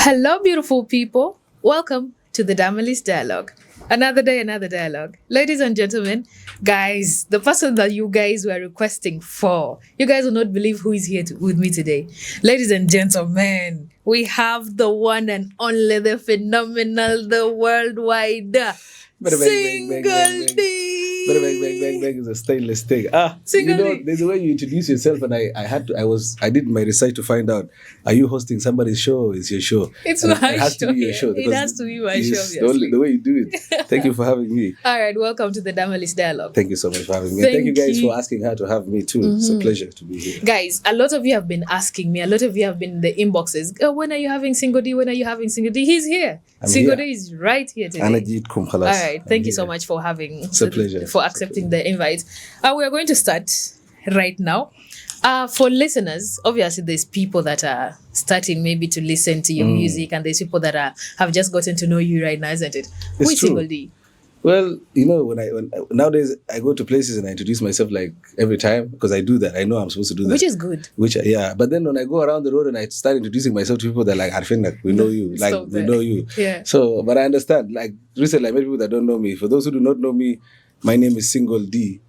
Hello, beautiful people. Welcome to the Damilis Dialogue. Another day, another dialogue. Ladies and gentlemen, guys, the person that you guys were requesting for, you guys will not believe who is here with me today. Ladies and gentlemen, we have the one and only, the phenomenal, the worldwide Single D. Bang, bang, bang, bang, bang is a stainless thing. Single D. There's a way you introduce yourself, and I did my research to find out, are you hosting somebody's show? Is your show? It's and my it has show. To be your show. It has to be my show. The way you do it. Thank you for having me. All right, welcome to the Damilis Dialogue. Thank you so much for having me. Thank you guys for asking her to have me too. It's a pleasure to be here. Guys, a lot of you have been asking me, a lot of you have been in the inboxes, when are you having Single D? When are you having Single D? He's here. Single D is right here today. All right, thank you so much for having. It's a pleasure. For accepting the invite. We are going to start right now. For listeners, obviously there's people that are starting maybe to listen to your music, and there's people that have just gotten to know you right now, isn't it? Who is Single D? Well, when nowadays I go to places and I introduce myself like every time, because I do that. I know I'm supposed to do that. Which is good. But then when I go around the road and I start introducing myself to people, they're like, Arfin, we know you. Like, we know you. Yeah. So, but I understand. Like, recently I met people that don't know me. For those who do not know me, my name is Single D.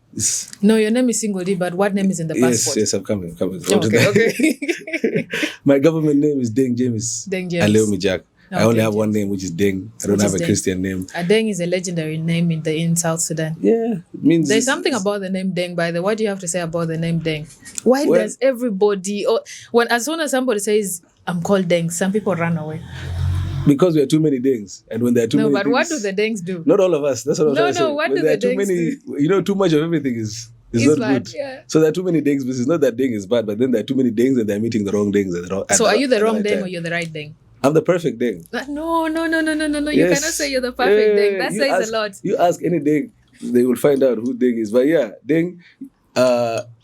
No, your name is Single D, but what name is in the passport? Yes, I'm coming. Okay. My government name is Deng James. Deng James. Aleomi Jack. Oh, I only have James. one name, which is Deng. I don't have a Christian name. Deng is a legendary name in South Sudan. Yeah, it means there's something about the name Deng. By the way, what do you have to say about the name Deng? Why does everybody, as soon as somebody says I'm called Deng, some people run away? Because we are too many Dengs, and when there are too many. No, but Dengs, what do the Dengs do? Not all of us. That's what I'm trying to say. No, what do the Dengs do? Too much of everything is not bad, good. yeah. So there are too many Dengs, but it's not that Deng is bad, but then there are too many Dengs and they're meeting the wrong Dengs. So are you the wrong Deng or you're the right Deng? I'm the perfect Deng. No. You cannot say you're the perfect Deng. That says a lot. You ask any Deng, they will find out who Deng is. But yeah, Deng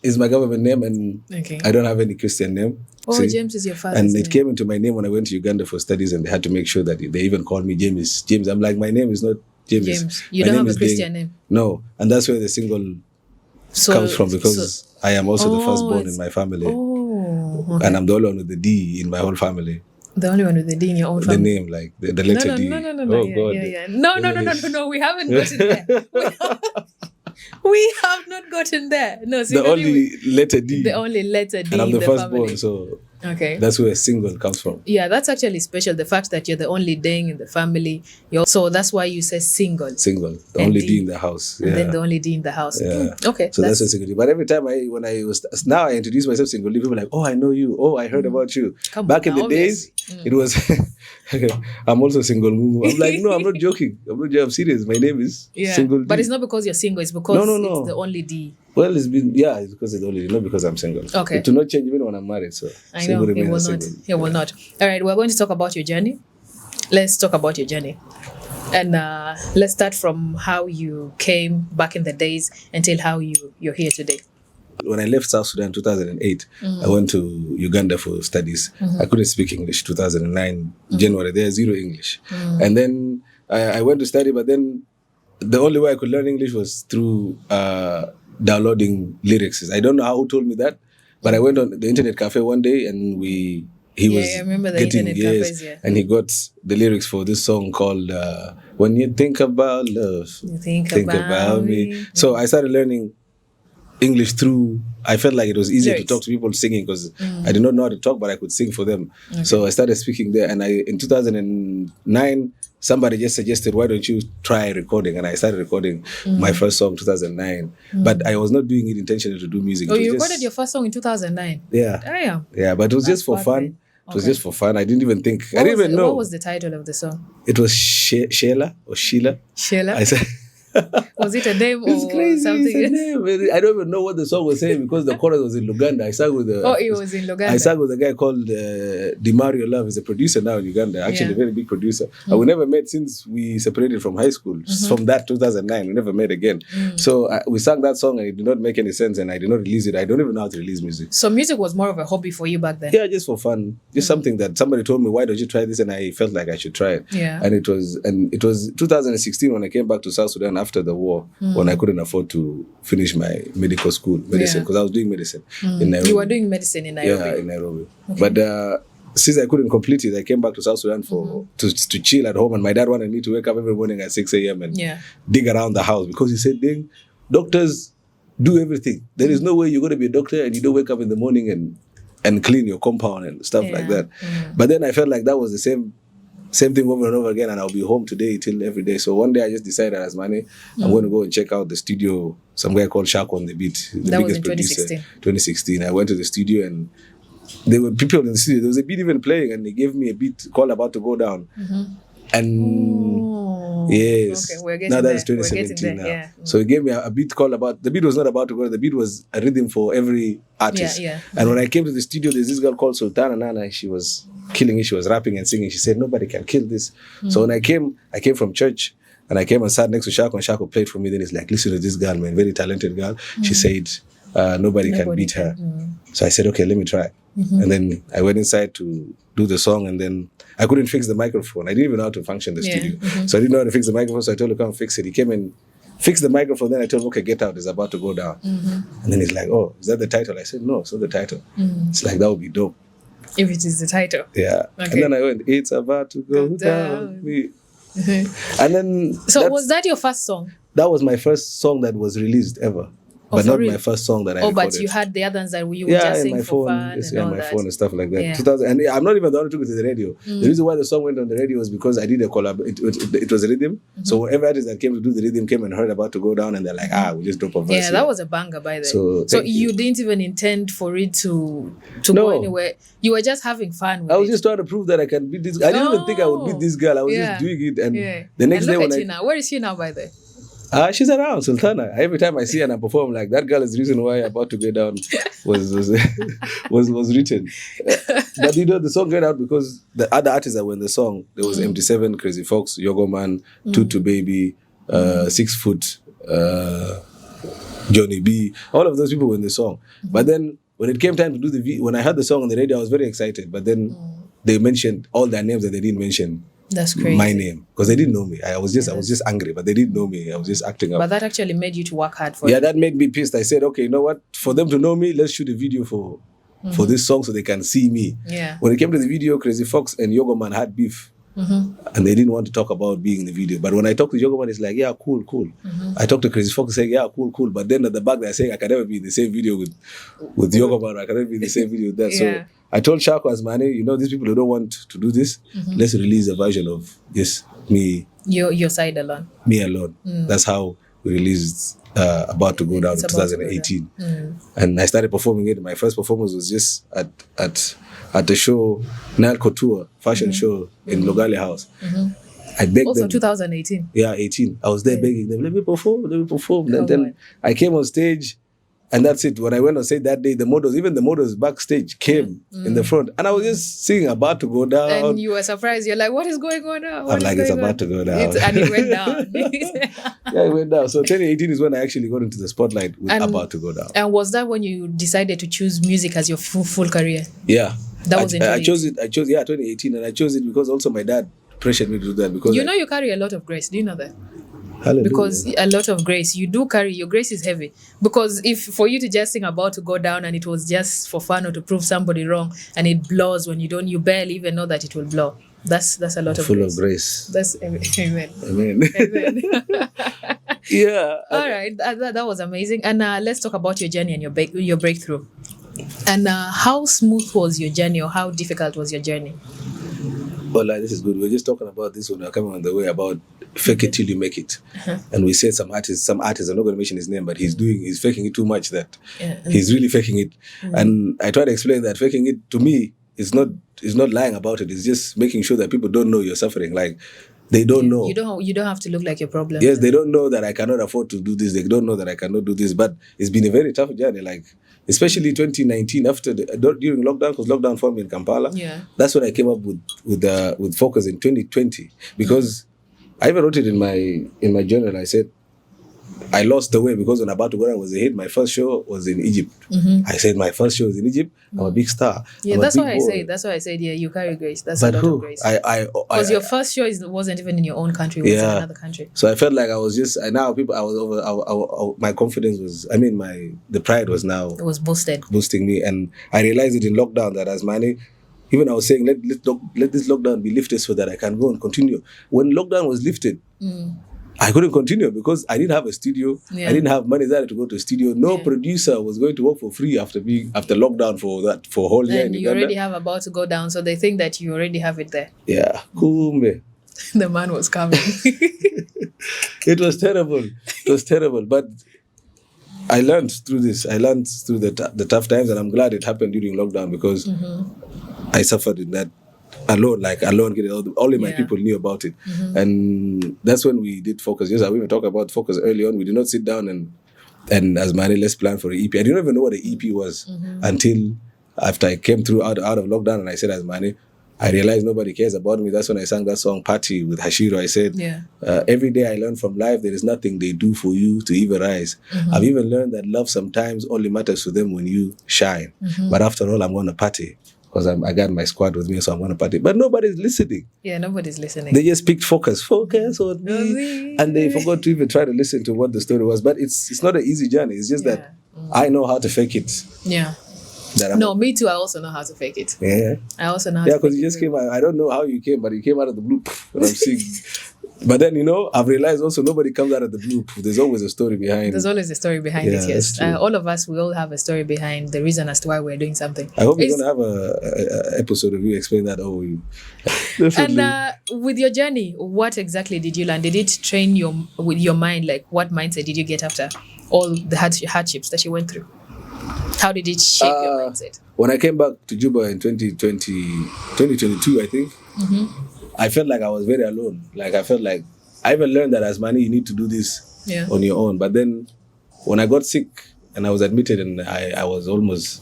is my government name, and I don't have any Christian name. Oh, James is your father's name. And name. it came into my name when I went to Uganda for studies, and they had to make sure that they even called me James. I'm like, my name is not James. You don't have a Christian name? No. And that's where the single comes from, because I am also the firstborn in my family. Oh, okay. And I'm the only one with the D in my whole family. The only one with the D in your own family? The name, like the letter D. No. Oh, God. Yeah. No, we haven't gotten there. We have not gotten there. No, the only letter D. The only letter D and I'm in the the firstborn, family. so okay. That's where single comes from. Yeah, that's actually special. The fact that you're the only Deng in the family. So that's why you say single. Single. The only D in the house. Yeah. And then the only D in the house. Yeah. Okay. So that's what single D. But every time now I introduce myself single D, people are like, oh, I know you. Oh, I heard about you. Back in the days, it was, I'm also single. I'm like, no, I'm not joking. I'm serious. My name is Single D. But it's not because you're single. It's because it's the only D. Well, it's because it's the only D, not because I'm single. Okay. It will not change even when I'm married. So I know, it will not. It will not. All right, we're going to talk about your journey. Let's talk about your journey. And let's start from how you came back in the days until how you're here today. When I left South Sudan in 2008, I went to Uganda for studies. I couldn't speak English. 2009, January, there's zero English. And then I went to study, but then the only way I could learn English was through downloading lyrics. I don't know who told me that, but I went on the internet cafe one day, and I remember the internet cafes, and he got the lyrics for this song called "When You Think About Love, You Think About Me." So I started learning English through. I felt like it was easier to talk to people singing, because I did not know how to talk, but I could sing for them. Okay. So I started speaking there, and in 2009. Somebody just suggested, why don't you try recording? And I started recording my first song in 2009. But I was not doing it intentionally to do music. Oh, you recorded your first song in 2009? Yeah. Yeah, but it was just for fun. It was just for fun. I didn't even think. I didn't even know. What was the title of the song? It was Sheila or Sheila. Sheila? I said... Was it a name it's or crazy, something? It's a name. I don't even know what the song was saying, because the chorus was in Luganda. I sang with it was in Luganda. I sang with a guy called DiMario Love. He's a producer now in Uganda, actually a very big producer. And we never met since we separated from high school. From that 2009, we never met again. So we sang that song, and it did not make any sense, and I did not release it. I don't even know how to release music. So music was more of a hobby for you back then? Yeah, just for fun. Just something that somebody told me, why don't you try this? And I felt like I should try it. Yeah. And it was 2016 when I came back to South Sudan after the war. When I couldn't afford to finish my medical school, medicine, because I was doing medicine in Nairobi. You were doing medicine in Nairobi? Yeah, in Nairobi. Okay. But since I couldn't complete it, I came back to South Sudan to chill at home, and my dad wanted me to wake up every morning at 6 a.m. and dig around the house, because he said, "Ding, doctors do everything. There is no way you're going to be a doctor and you don't wake up in the morning and clean your compound and stuff like that." But then I felt like that was the same thing over and over again, and I'll be home today till every day. So one day I just decided, as money, I'm going to go and check out the studio. Some guy called Shaq on the beat, the that biggest was in producer. 2016. 2016. I went to the studio, and there were people in the studio. There was a beat even playing, and they gave me a beat called "About to Go Down." And yes, okay, we're getting now that's there. 2017 now. Yeah. So he gave me a beat called "About." The beat was not about to go. The beat was a rhythm for every artist. And when I came to the studio, there's this girl called Sultana Nana. She was killing it. She was rapping and singing. She said, "Nobody can kill this." So when I came from church, and I came and sat next to Shako, and Shako played for me. Then he's like, "Listen to this girl, man, very talented girl." She said, nobody can beat her. So I said, "Okay, let me try." And then I went inside to do the song, and then I couldn't fix the microphone. I didn't even know how to function the studio. So I didn't know how to fix the microphone, so I told him, "Come fix it." He came and fixed the microphone. Then I told him, "Okay, get out. It's about to go down." And then he's like, "Oh, is that the title?" I said, "No, it's not the title." It's like, that would be dope. If it is the title. Yeah. Okay. And then I went, "It's about to go down." And then... So was that your first song? That was my first song that was released ever. But not my first song that I recorded. But you had the others that you would just sing for fun and all my that. phone and stuff like that. 2000, and I'm not even the one who took it to the radio. The reason why the song went on the radio was because I did a collab. It was a rhythm. So every artist that came to do the rhythm came and heard About to Go Down, and they're like, we'll just drop a verse. Yeah, that was a banger by then. So you didn't even intend for it to go anywhere. You were just having fun with it. I was just trying to prove that I can beat this. I didn't even think I would beat this girl. I was just doing it. And the next day when now. Where is she now, by the way? She's around, Sultana. Every time I see her and I perform, like, that girl is the reason why About to Go Down was written. But the song got out because the other artists that were in the song, there was MT7, Crazy Fox, Yogo Man, Tutu Baby, 6 Foot, Johnny B. All of those people were in the song. But then when it came time to do the video, when I heard the song on the radio, I was very excited. But then they mentioned all their names that they didn't mention. That's crazy. My name, because they didn't know me. I was just angry, but they didn't know me. I was just acting up. But that actually made you to work hard for it. Yeah, that made me pissed. I said, "Okay, you know what? For them to know me, let's shoot a video for this song so they can see me." Yeah. When it came to the video, Crazy Fox and Yogo Man had beef. And they didn't want to talk about being in the video. But when I talked to Yogo Man, it's like, "Yeah, cool." I talked to Crazy Fox, saying, "Yeah, cool." But then at the back, they're saying, "I can never be in the same video with Yogo Man. I can never be in the same video with that." So I told Shako, as Mane, these people who don't want to do this, let's release a version of just me. Your side alone. Me alone. That's how we released About to Go Down in 2018. And I started performing it. My first performance was just at the show, Nile Couture fashion show in Logale House. I begged also them. 2018. Yeah, 18. I was there begging them, let me perform. And then I came on stage, and that's it. When I went on stage that day, even the models backstage came in the front, and I was just singing About to Go Down. And you were surprised. You're like, what is going on now? I'm like, it's about to go down. And it went down. Yeah, it went down. So 2018 is when I actually got into the spotlight with About to Go Down. And was that when you decided to choose music as your full career? Yeah. That was I chose it. 2018, and I chose it because also my dad pressured me to do that. Because you carry a lot of grace. Do you know that? Hallelujah. Because a lot of grace. You do carry, your grace is heavy. Because if for you to just sing About to Go Down and it was just for fun or to prove somebody wrong and it blows when you barely even know that it will blow. That's a lot of full grace. Of grace. That's amen. Amen. Yeah. All right. That was amazing. And let's talk about your journey and your breakthrough. And how smooth was your journey, or how difficult was your journey? Well, this is good. We were just talking about this when we were coming on the way about fake it till you make it. And we said some artist, I'm not going to mention his name, but he's faking it too much that he's really faking it. And I try to explain that faking it to me is not lying about it. It's just making sure that people don't know you're suffering. Like, they don't know. You don't have to look like a problem. Yes, they don't know that I cannot afford to do this. They don't know that I cannot do this. But it's been a very tough journey. Like, especially 2019 during lockdown, because lockdown formed in Kampala. Yeah. That's when I came up with Focus in 2020, because I even wrote it in my journal. I said I lost the way because when About to Go Down was a hit, my first show was in Egypt. I said my first show was in Egypt. I'm a big star. Yeah, that's why I said. That's why I said. Yeah, you carry grace. That's a lot of grace. Because your first show wasn't even in your own country. It was in another country. So I felt like I was just. And now people, I was over. My confidence was. I mean, the pride was now. It was boosting me, and I realized it in lockdown that as Mane, Even I was saying, let this lockdown be lifted so that I can go and continue. When lockdown was lifted, I couldn't continue because I didn't have a studio. Yeah. I didn't have money there to go to a studio. No producer was going to work for free after lockdown for a whole year in And you Uganda. already have about to go down, so they think that you already have it there. Yeah, kumbe. The man was coming. It was terrible. It was terrible. But I learned through this. I learned through the tough times, and I'm glad it happened during lockdown because I suffered in that alone. Only my people knew about it. And that's when we did focus. Yes, we were talking about focus early on. We did not sit down and as Mane, let's plan for an EP. I didn't even know what an EP was until after I came through out of lockdown, and I said, as Mane, I realized nobody cares about me. That's when I sang that song Party with Hashiro. I said, every day I learn from life, there is nothing they do for you to even rise. I've even learned that love sometimes only matters to them when you shine. But after all, I'm going to party because I got my squad with me, so I'm going to party. But nobody's listening. Yeah, nobody's listening. They just picked focus on me. And they forgot to even try to listen to what the story was. But it's not an easy journey. It's just that I know how to fake it. Yeah. No, me too. I also know how to fake it. Yeah. I also know how to fake it. Yeah, because you just came out. I don't know how you came, but you came out of the blue. And I'm seeing. But then, I've realized also nobody comes out of the blue. There's always a story behind. There's always a story behind it, yes. All of us, we all have a story behind the reason as to why we're doing something. I hope you're going to have a episode of you explain that over you. And with your journey, what exactly did you learn? Did it train with your mind? Like, what mindset did you get after all the hardships that you went through? How did it shape your mindset? When I came back to Juba in 2022, I think, I felt like I was very alone. Like, I felt like I even learned that as Mani, you need to do this on your own. But then when I got sick and I was admitted and I almost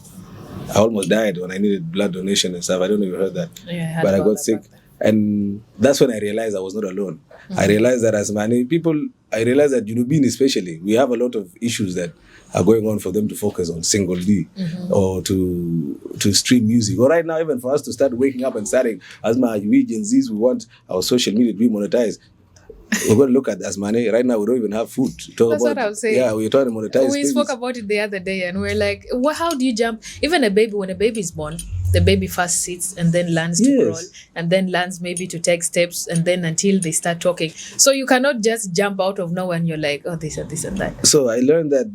died when I needed blood donation and stuff. I don't know if you heard that. Yeah, but I got sick. And that's when I realized I was not alone. I realized that as many people, I realized that being especially, we have a lot of issues that are going on for them to focus on single D or to stream music. Or right now, even for us to start waking up and starting, as we Gen Zs, we want our social media to be monetized. We're going to look at Asmane. Right now, we don't even have food to talk That's about. what I'm saying. Yeah, we're trying to monetize. We spoke about it the other day and we're like, how do you jump? Even a baby, when a baby is born, the baby first sits and then learns to crawl and then learns maybe to take steps and then until they start talking. So you cannot just jump out of nowhere and you're like, oh, this and this and that. So I learned that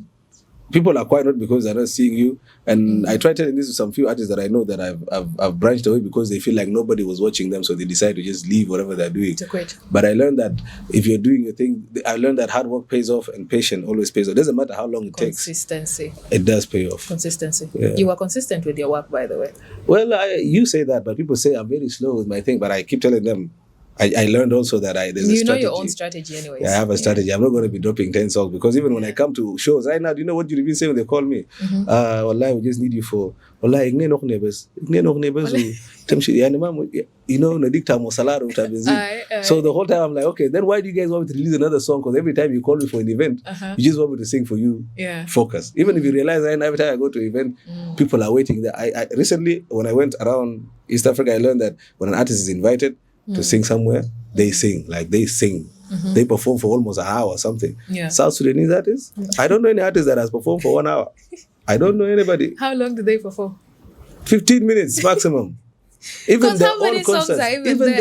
people are quiet not because they're not seeing you. And I try telling this to some few artists that I know that I've branched away because they feel like nobody was watching them, so they decide to just leave whatever they're doing. To quit. But I learned that if you're doing a thing, I learned that hard work pays off and patience always pays off. It doesn't matter how long it takes. Consistency. It does pay off. Consistency. Yeah. You were consistent with your work, by the way. Well, you say that, but people say I'm very slow with my thing. But I keep telling them, I learned also that there's a strategy. You know your own strategy anyways. Yeah, I have a strategy. I'm not going to be dropping 10 songs because even when I come to shows right now, do you know what you've been saying when they call me? Wallahi, we just need you for wallahi igne nok nebes you know nadikta mo salaro utabezi. So the whole time I'm like, okay, then why do you guys want me to release another song? Because every time you call me for an event, you just want me to sing for you. Focus. Even if you realize right now, every time I go to an event, people are waiting there. I recently when I went around East Africa, I learned that when an artist is invited to sing somewhere, they sing. They perform for almost an hour or something. South Sudanese artists, I don't know any artist that has performed for 1 hour. I don't know anybody. How long do they perform? 15 minutes maximum. Even their own concerts. Even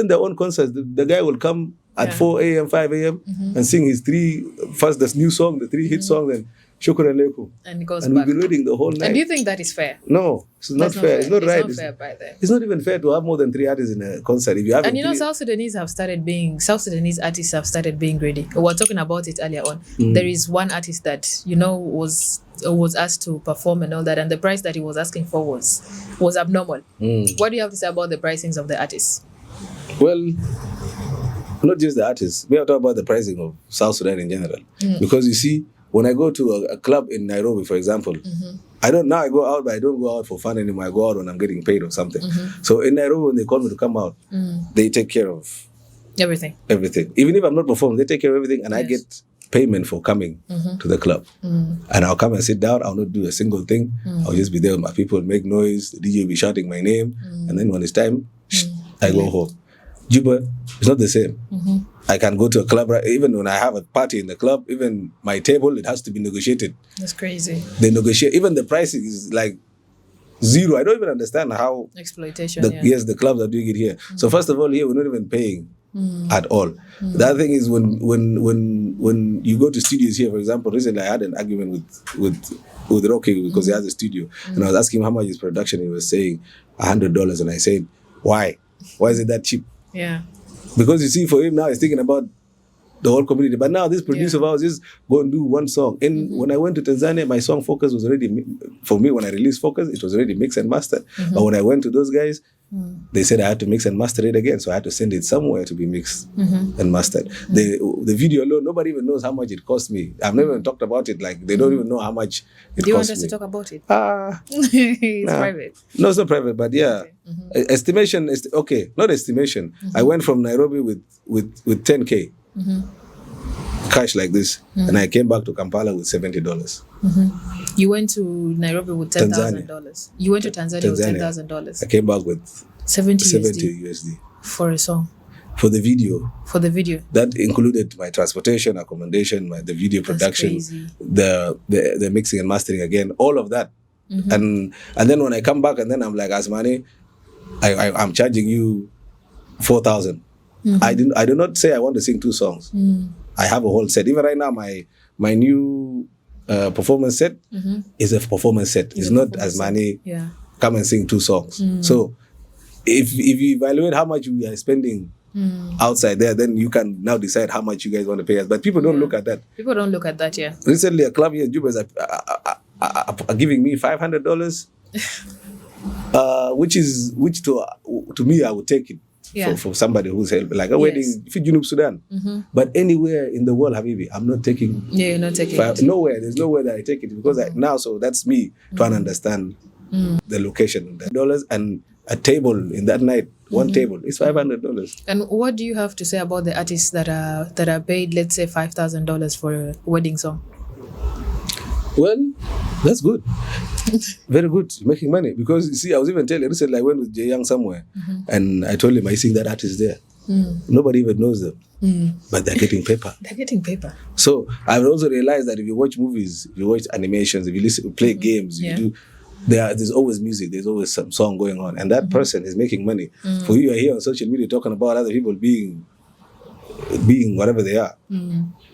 their own concerts. The guy will come at 4 a.m., 5 a.m. and sing his the new song, the 3 hit songs, and Shukran Leku. And goes and back. we've been waiting the whole night. And do you think that is fair? No, it's not fair. It's not right. It's not fair by them. It's not even fair to have more than 3 artists in a concert. If you have South Sudanese artists have started being greedy. We were talking about it earlier on. There is one artist that, was asked to perform and all that, and the price that he was asking for was abnormal. What do you have to say about the pricings of the artists? Well, not just the artists. We are talking about the pricing of South Sudan in general. Because you see, when I go to a club in Nairobi, for example, I go out, but I don't go out for fun anymore. I go out when I'm getting paid or something. So in Nairobi, when they call me to come out, they take care of everything. Even if I'm not performing, they take care of everything, and I get payment for coming to the club. And I'll come and sit down. I'll not do a single thing. I'll just be there with my people, make noise. The DJ will be shouting my name. And then when it's time, I go home. Juba, it's not the same. I can go to a club, even when I have a party in the club, even my table, it has to be negotiated. That's crazy. They negotiate. Even the pricing is like, Zero. I don't even understand how Exploitation. yes, the clubs are doing it here. So first of all, here we're not even paying at all. The other thing is when you go to studios here, for example, recently I had an argument with Rocky because he has a studio, and I was asking him how much is production. He was saying $100, and I said, why? Why is it that cheap? Yeah. Because you see, for him now, he's thinking about the whole community. But now this producer of ours just go and do one song. And when I went to Tanzania, my song Focus was already, for me, when I released Focus, it was already mixed and mastered. But when I went to those guys, they said I had to mix and master it again. So I had to send it somewhere to be mixed and mastered. The video alone, nobody even knows how much it cost me. I've never even talked about it. Like, they don't even know how much it cost me. Do you want us to talk about it? It's private. No, it's not private, but yeah. Estimation is, okay, not estimation. I went from Nairobi with 10K. Cash like this, and I came back to Kampala with $70. You went to Nairobi with $10,000. You went to Tanzania with $10,000. I came back with 70 USD for a song. For the video. For the video. That included my transportation, accommodation, the video production, the mixing and mastering again, all of that. And then when I come back, and then I'm like, Asmani, I'm charging you 4,000. I do not say I want to sing 2 songs. I have a whole set. Even right now, my new performance set is a performance set. It's not Asmani, come and sing 2 songs. So if you evaluate how much we are spending outside there, then you can now decide how much you guys want to pay us. But people don't look at that. People don't look at that, yeah. Recently, a club here in Juba is are giving me $500, which to me, I would take it. For somebody who's helping, like a wedding, if you Sudan. But anywhere in the world, Habibi, I'm not taking. Yeah, you're not taking it. Nowhere. There's nowhere that I take it because so that's me trying to understand the location. The dollars and a table in that night, one table is $500. And what do you have to say about the artists that are paid, let's say, $5,000 for a wedding song? Well, that's good. Very good. Making money. Because, you see, I was even telling you, recently I went with Jay Young somewhere, and I told him I sing that artist there. Nobody even knows them. But they're getting paper. They're getting paper. So I've also realized that if you watch movies, if you watch animations, if you play games, you do, there's always music, there's always some song going on. And that person is making money. For you are here on social media talking about other people being whatever they are.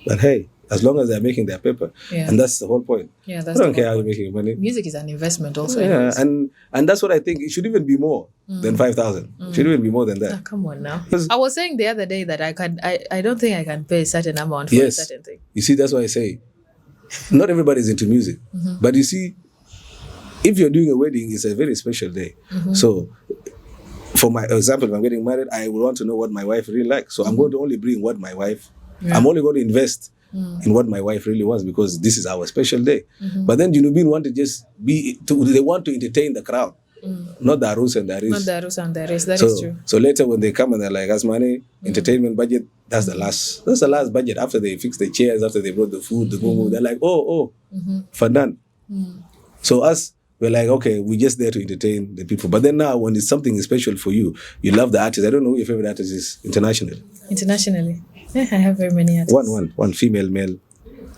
But hey, as long as they're making their paper. And that's the whole point. Yeah, that's I don't care how you're making money. Music is an investment also. Yeah, and that's what I think. It should even be more than 5,000. It should even be more than that. Oh, come on now. I was saying the other day that I don't think I can pay a certain amount for a certain thing. You see, that's why I say, not everybody's into music. But you see, if you're doing a wedding, it's a very special day. So, for my example, if I'm getting married, I will want to know what my wife really likes. So I'm going to only bring what my wife, I'm only going to invest in what my wife really wants because this is our special day. But then Junubin want to just they want to entertain the crowd, not the Arus and the Aris. Not the Arus and the Aris, that is true. So later when they come and they're like, Asmani, entertainment budget, that's the last budget. After they fix the chairs, after they brought the food, the boom, they're like, Fadan. So we're like, okay, we're just there to entertain the people. But then now when it's something special for you, you love the artist. I don't know who your favorite artist is internationally. Internationally? Yeah, I have very many artists. One female, male.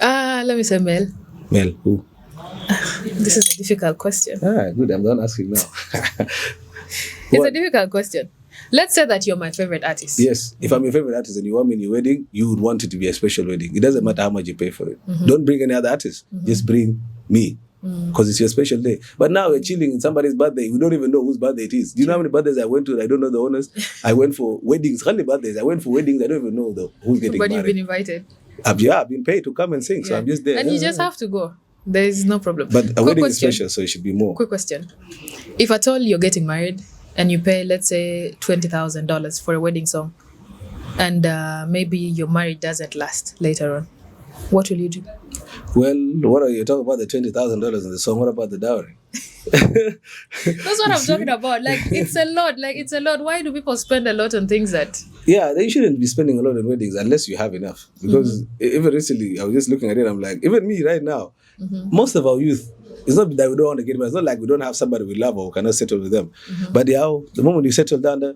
Let me say male. Male, who? This is a difficult question. Good, I'm done asking now. It's a difficult question. Let's say that you're my favorite artist. Yes, if I'm your favorite artist and you want me in your wedding, you would want it to be a special wedding. It doesn't matter how much you pay for it. Don't bring any other artist. Just bring me. Because it's your special day. But now we're chilling in somebody's birthday. We don't even know whose birthday it is. Do you know how many birthdays I went to? I don't know the owners. I went for weddings. Only birthdays. I went for weddings. I don't even know who's getting married. But you've been invited. I've been paid to come and sing. So I'm just there. And you just have to go. There is no problem. But a wedding is special, so it should be more. Quick question. If at all you're getting married and you pay, let's say, $20,000 for a wedding song, and maybe your marriage doesn't last later on, what will you do? Well, what are you talking about? The $20,000 in the song. What about the dowry? That's what I'm talking about. Like, it's a lot. Why do people spend a lot on things that? Yeah, they shouldn't be spending a lot on weddings unless you have enough. Because even recently, I was just looking at it. I'm like, even me right now, most of our youth it's not that we don't want to get married. It's not like we don't have somebody we love or we cannot settle with them. But the moment you settle down there,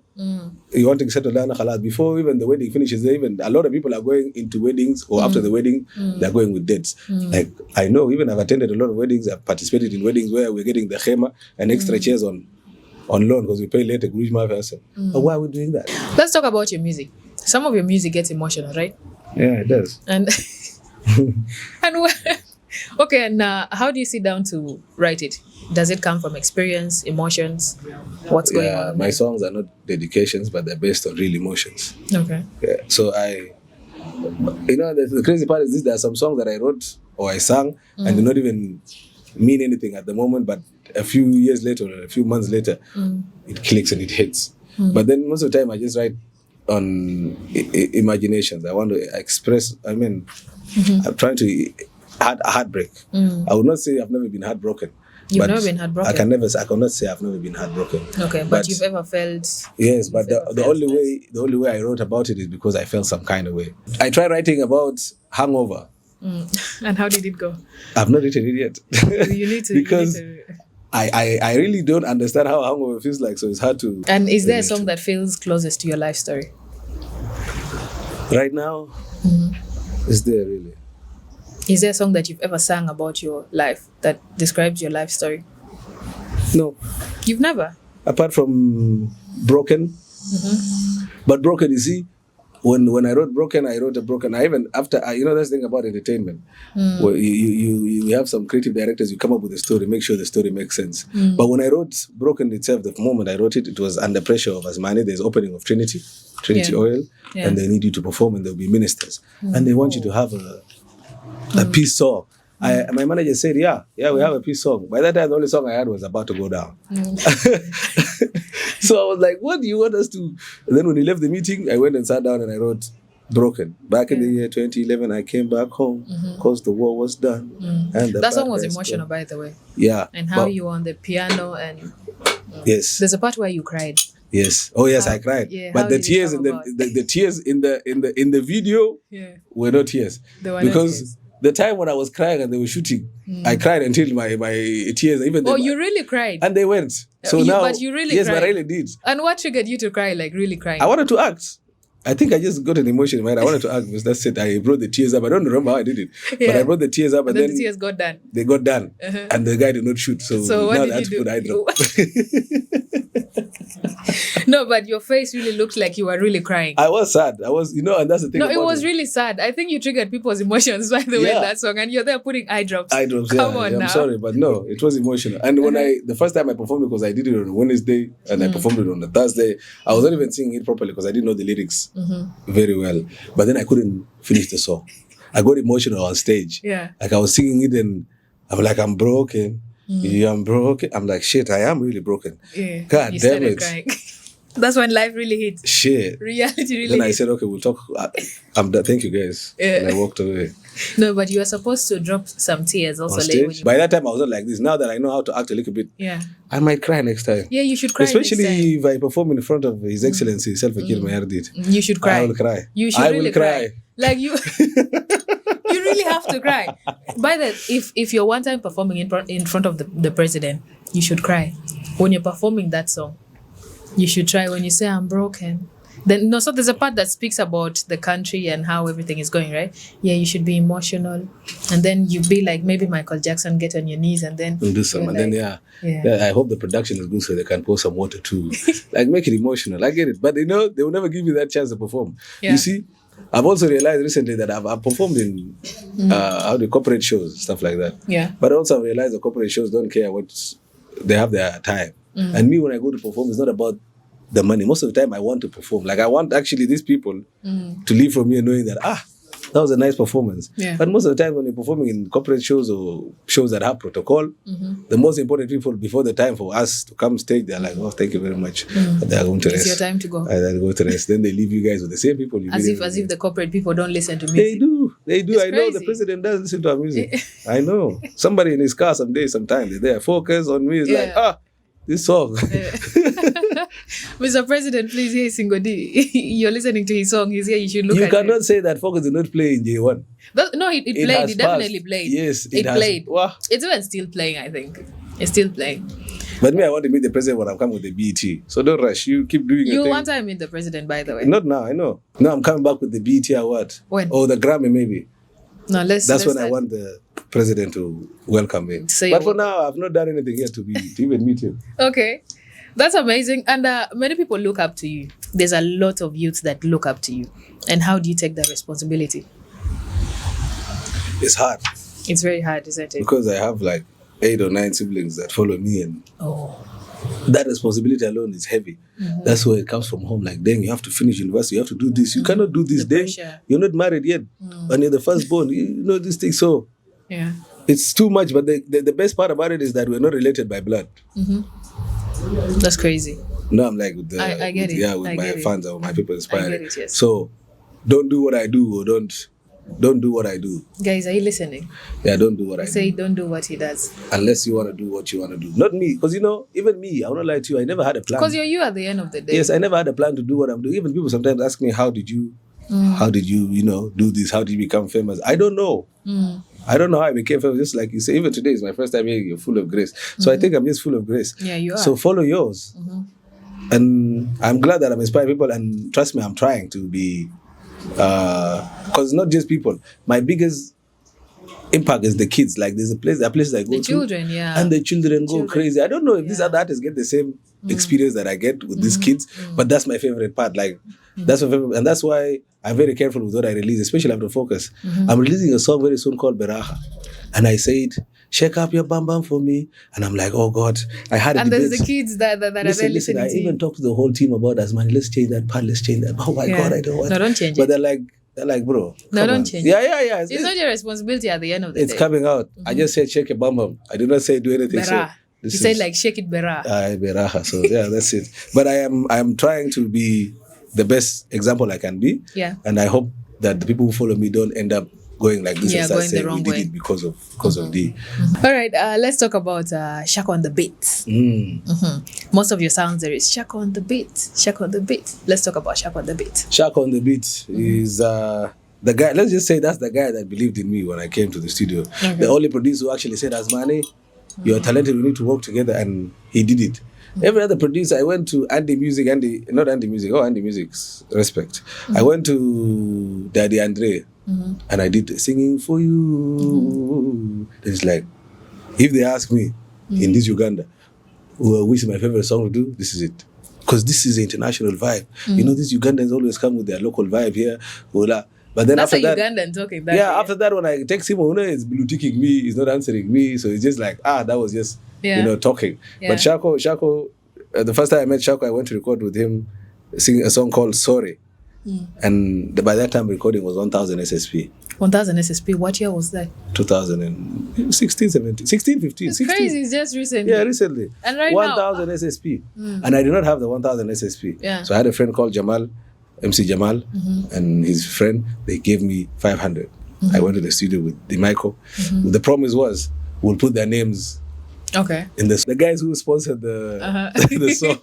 you want to settle down there, before even the wedding finishes, even a lot of people are going into weddings or after the wedding, they're going with dates. Like I know, even I've attended a lot of weddings, I've participated in weddings where we're getting the khema and extra chairs on loan because we pay later. But why are we doing that? Let's talk about your music. Some of your music gets emotional, right? Yeah, it does. And okay, and how do you sit down to write it? Does it come from experience, emotions? What's going on? My songs are not dedications, but they're based on real emotions. Okay. Yeah. So the crazy part is this: there are some songs that I wrote or I sang and do not even mean anything at the moment, but a few years later or a few months later, it clicks and it hits. But then most of the time I just write on imaginations. I want to express, I'm trying to heartbreak. I would not say I've never been heartbroken. You've never been heartbroken? I cannot say I've never been heartbroken. Okay, but you've ever felt... Yes, but the only way I wrote about it is because I felt some kind of way. I tried writing about hangover. And how did it go? I've not written it yet. You need to... because I really don't understand how hangover feels like, so it's hard to... And is there a song that feels closest to your life story? Right now, is there really? Is there a song that you've ever sang about your life that describes your life story? No. You've never? Apart from Broken. But Broken, you see, when I wrote Broken, I wrote a Broken. I even, that's the thing about entertainment. Where you have some creative directors, you come up with a story, make sure the story makes sense. But when I wrote Broken itself, the moment I wrote it, it was under pressure of Asmani. There's opening of Trinity Oil, and they need you to perform, and there'll be ministers. And they want you to have a peace song. My manager said, we have a peace song. By that time, the only song I had was About to Go Down. So I was like, what do you want us to... And then when he left the meeting, I went and sat down and I wrote Broken. Back in the year 2011, I came back home because the war was done. And that song was emotional, by the way. Yeah. And how you were on the piano and... Yes. There's a part where you cried. Yes. Oh yes, I cried. Yeah, but the tears in the tears in the video were not tears. Because the time when I was crying and they were shooting, I cried until my tears even. You really cried. And they went. So but you really cried. But I really did. And what triggered you to cry, like really crying? I wanted to act. I think I just got an emotion in my head. I wanted to act because that's it. I brought the tears up. I don't remember how I did it. But I brought the tears up and then the tears got done. They got done. And the guy did not shoot. So now what I had did to you put eye drop. No, but your face really looked like you were really crying. I was sad. And that's the thing. No, it was really sad. I think you triggered people's emotions by the way that song, and you're there putting eye drops. Eye drops, Come on now. I'm sorry, but no, it was emotional. And when the first time I performed, because I did it on a Wednesday and I performed it on a Thursday, I was not even singing it properly because I didn't know the lyrics very well. But then I couldn't finish the song. I got emotional on stage. Yeah. Like I was singing it and I'm like, I'm broken. Yeah, I'm broken. I'm like, shit, I am really broken. Yeah. God you damn it. Crying. That's when life really hits. Shit. Reality really Then I hits. said, okay, we'll talk. I'm done. Thank you, guys. Yeah. And I walked away. No, but you were supposed to drop some tears also On later. stage. By that time, I was not like this. Now that I know how to act a little bit, I might cry next time. Yeah, you should cry Especially next time. if I perform in front of His Excellency, Self-Akil Mayardit. You should cry. I will cry. You should really cry. Like you... You really have to cry. By the if you're one time performing in front of the president, you should cry. When you're performing that song, you should try. When you say I'm broken, then so there's a part that speaks about the country and how everything is going, right? Yeah, you should be emotional, and then you be like maybe Michael Jackson, get on your knees, and then do some, and then I hope the production is good so they can pour some water too, like make it emotional. I get it, but they will never give you that chance to perform. You see. I've also realized recently that I've performed in the corporate shows, stuff like that. Yeah. But also I've realized the corporate shows don't care what they have their time. And me, when I go to perform, it's not about the money. Most of the time I want to perform. Like I want actually these people to leave from here knowing that, that was a nice performance. Yeah. But most of the time when you're performing in corporate shows or shows that have protocol, the most important people before the time for us to come stage, they're like, oh, thank you very much. They are going to rest. It's your time to go. And then go to rest. Then they leave you guys with the same people. As if the corporate people don't listen to music. They do. It's I know crazy. the president does listen to our music. I know. Somebody in his car sometime, they're there. Focus on me. It's like, this song. Mr. President, please, here is Singodi. You're listening to his song. He's here. You should look You at cannot it. say that Focus did not play in J1. No, it played. has It definitely passed. played. Yes, it has. played. Wow. It's even still playing, I think. It's still playing. But me, I want to meet the president when I'm coming with the BET. So don't rush. You keep doing your You thing. want to meet the president, by the way. Not now, I know. Now I'm coming back with the BET award. When? Or the Grammy, maybe. No, That's let's when I start. want the president to welcome me. So But you- for now, I've not done anything yet to even meet him. Okay. That's amazing. And many people look up to you. There's a lot of youths that look up to you. And how do you take that responsibility? It's hard It's very hard, isn't it? because I have like 8 or 9 siblings that follow me, and Oh. that responsibility alone is heavy. That's where it comes from home. Like, dang, you have to finish university, you have to do this. You cannot do this, The dang. pressure. You're not married yet, and you're the firstborn. You know this thing. So Yeah. it's too much. But the best part about it is that we're not related by blood. That's crazy. No, I'm like with the I get with, it. yeah, with I my get it. fans or my people inspiring. get it, yes. So don't do what I do, or don't do what I do. Guys, are you listening? Yeah, don't do what I do. Say don't do what he does. Unless you want to do what you want to do. Not me. Because even me, I will not lie to you, I never had a plan. Because you're you at the end of the day. Yes, I never had a plan to do what I'm doing. Even people sometimes ask me, how did you do this? How did you become famous? I don't know. I don't know how I became famous. Just like you say, even today is my first time hearing you're full of grace. So I think I'm just full of grace. Yeah, you are. So follow yours. And I'm glad that I'm inspiring people. And trust me, I'm trying to be, because not just people. My biggest impact is the kids. Like there are places I go to. The children, yeah. And the children go crazy. I don't know if these other artists get the same experience that I get with these kids, but that's my favorite part. Like that's my favorite, and that's why I'm very careful with what I release, especially after Focus. I'm releasing a song very soon called Beraha, and I said, "Shake up your bam bam for me," and I'm like, "Oh God!" I had a And debate. there's the kids that are there Listen, listening I to you. even talked to the whole team about us, man. Let's change that part. Let's change that. Oh my God, I don't want. No, don't change But it. they're like, bro. No, come don't on. change Yeah. It's not your responsibility at the end of the It's day. coming out. I just said shake your bum bum. I did not say do anything. So Bera. You this said is- like shake it bera. Beraha. So yeah, that's it. But I'm trying to be the best example I can be. Yeah. And I hope that the people who follow me don't end up going like this Yeah, and start going the saying wrong we did way. it because of D. All right, let's talk about Shaka on the beat. Most of your sounds there is Shaka on the beat. Shaka on the beat. Let's talk about Shaka on the beat. Shaq on the beat is the guy. Let's just say that's the guy that believed in me when I came to the studio. The only producer who actually said, "Asmani, you're talented. We need to work together," and he did it. Every other producer, I went to Andy Music's respect. I went to Daddy Andre, and I did singing for you. It's like, if they ask me in this Uganda, which is my favorite song to do, this is it. Because this is an international vibe. You know, these Ugandans always come with their local vibe here. Hola. But then That's after a that, Ugandan talking. That yeah, way. after that, when I text him, it's blue ticking me, he's not answering me. So it's just like, that was just, talking. Yeah. But Shako, the first time I met Shako, I went to record with him, singing a song called Sorry. And by that time, recording was 1000 SSP. 1000 SSP. What year was that? 2016, 17, 16, 15, It's 16. crazy. It's just recently. Yeah, recently. And right 1000 SSP. And I did not have the 1000 SSP. Yeah. So I had a friend called Jamal, MC Jamal, and his friend, they gave me 500. I went to the studio with the Michael. The promise was, we'll put their names Okay. in the guys who sponsored the the song.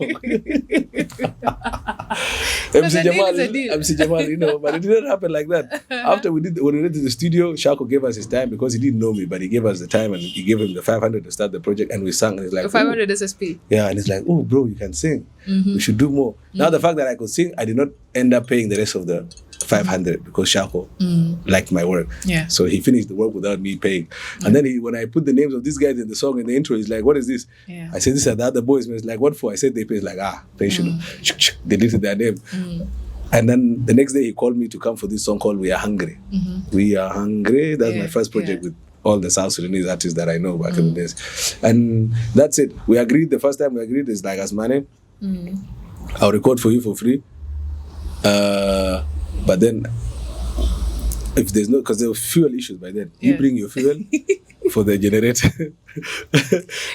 MC the deal is a deal. Jamal, but it didn't happen like that. After when we went to the studio, Shako gave us his time because he didn't know me, but he gave us the time and he gave him the 500 to start the project, and we sang. And it's like 500 SSP. yeah, and it's like, oh, bro, you can sing. We should do more. Now, the fact that I could sing, I did not end up paying the rest of the 500 because Shako liked my work. Yeah. So he finished the work without me paying. And then when I put the names of these guys in the song in the intro, he's like, what is this? Yeah. I said, these are the other boys. He's like, what for? I said, they pay. He's like, pay should. They deleted their name. And then the next day he called me to come for this song called We Are Hungry. We Are Hungry. That's my first project with all the South Sudanese artists that I know back in the days. And that's it. We agreed, the first time we agreed is like, Asmane, I'll record for you for free. But then, if there's no, because there were fuel issues by then. You bring your fuel for the generator.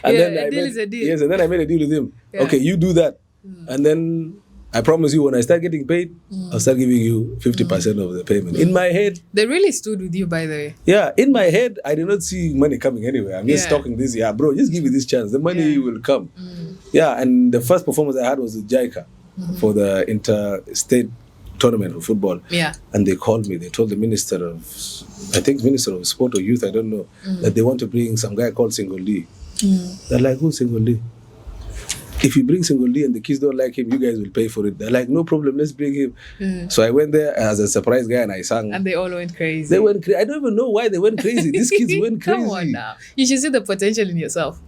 And then a deal is a deal. Yes, and then I made a deal with him. Yeah. Okay, you do that. And then I promise you, when I start getting paid, I'll start giving you 50% of the payment. In my head, They really stood with you, by the way. yeah, in my head, I did not see money coming anywhere. I'm just talking this, bro, just give me this chance. The money will come. Yeah, and the first performance I had was with JICA for the interstate tournament of football. Yeah. And they called me. They told the Minister of Sport or Youth, I don't know, that they want to bring some guy called Singoli. They're like, who's Singoli? If you bring Singoli and the kids don't like him, you guys will pay for it. They're like, no problem, let's bring him. So I went there as a surprise guy and I sang. And they all went crazy. They went crazy. I don't even know why they went crazy. These kids went crazy. Come on now. You should see the potential in yourself.